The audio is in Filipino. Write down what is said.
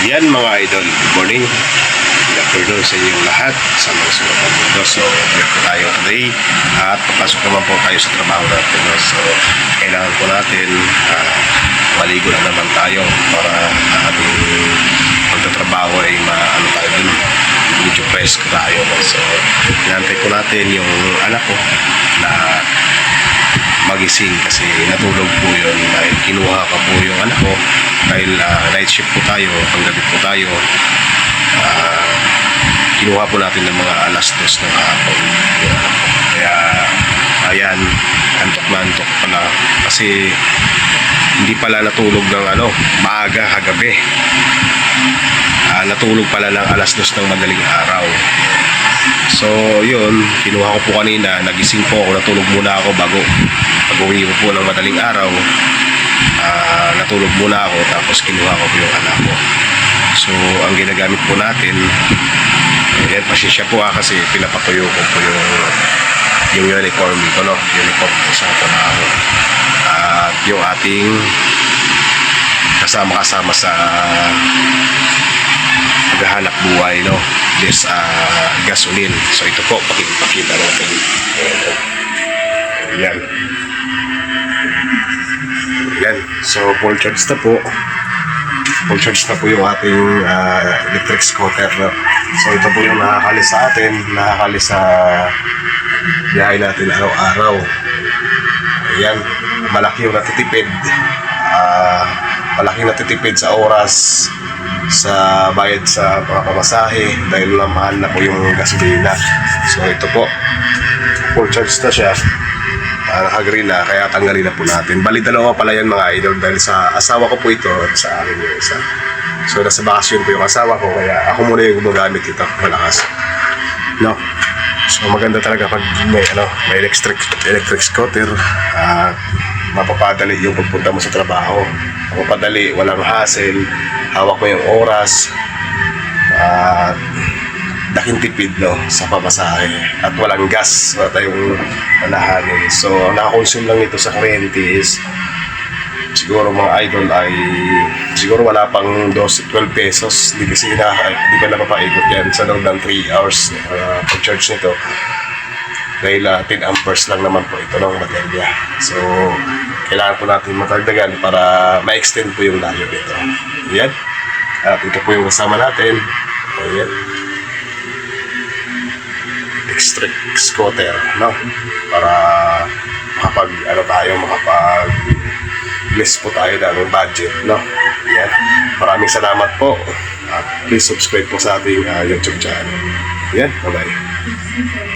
Yan mga idol, good morning. Good afternoon sa inyong lahat sa mga sulat ng mundo. So, update po tayo today at papasok naman po tayo sa trabaho natin. No? So, kailangan po natin maligo na naman tayo para ating pagtatrabaho ay maano tayo dun. Medyo fresh tayo. No? So, inantay po natin yung anak ko na magising kasi natulog po yun dahil kinuha ka po yung anak ko dahil night shift po tayo, panggabi po tayo. Kinuha po natin ng mga alas 2 ng hapon yung anak ko. Kaya ayan, antok na antok pala kasi hindi pala natulog ng maaga kagabi. Natulog pala ng alas 2 ng madaling araw. So yun, kinuha ko po kanina, nagising po ako, natulog muna ako bago pag-uwi ko po ng madaling araw. Natulog muna ako tapos kinuha ko po yung anak ko. So ang ginagamit po natin, yan, pasensya po kasi pinapatuyo ko po yung uniform ko, no? Uniform ko sa trabaho. At yung ating kasama-kasama sa paghahanap buhay, no? This gasoline. So ito po, pakita natin. Yan. Yan. So full charge na po. Full charge na po yung ating electric scooter. No? So ito po yung nakakalis sa atin. Nakakalis sa biyahe natin araw-araw. Ayan. Malaki yung natitipid. Malaking natitipid sa oras, sa bayad sa mga pamasahe dahil mahal na po yung gasolina. So ito po, full charge na siya, naka-green na, kaya tanggalin na po natin. Bali dalawa pala yan mga idol dahil sa asawa ko po ito at sa akin yung isa. So nasa bakasyon po yung asawa ko kaya ako muna yung gumagamit ito, malakas, no? So maganda talaga pag may electric scooter, mapapadali yung pagpunta mo sa trabaho. Mapapadali, walang hassle, hawak mo yung oras, daking tipid, no, sa pamasahe at walang gas, wala tayong anahanin. So nakakonsume lang ito sa kuryente is siguro mga idol ay siguro wala pang 12 pesos. Hindi kasi di ba napapaikot yan sa loob ng 3 hours pag-charge nito dahil 10 amperes lang naman po ito ng baterya. So kailangan po natin matagdagan para ma-extend po yung layo dito. Ayan. At ito po yung kasama natin. Ayan. Electric scooter, no? Para makapag-list po tayo ng budget, no? Ayan. Maraming salamat po. At please subscribe po sa ating YouTube channel. Ayan. Bye-bye.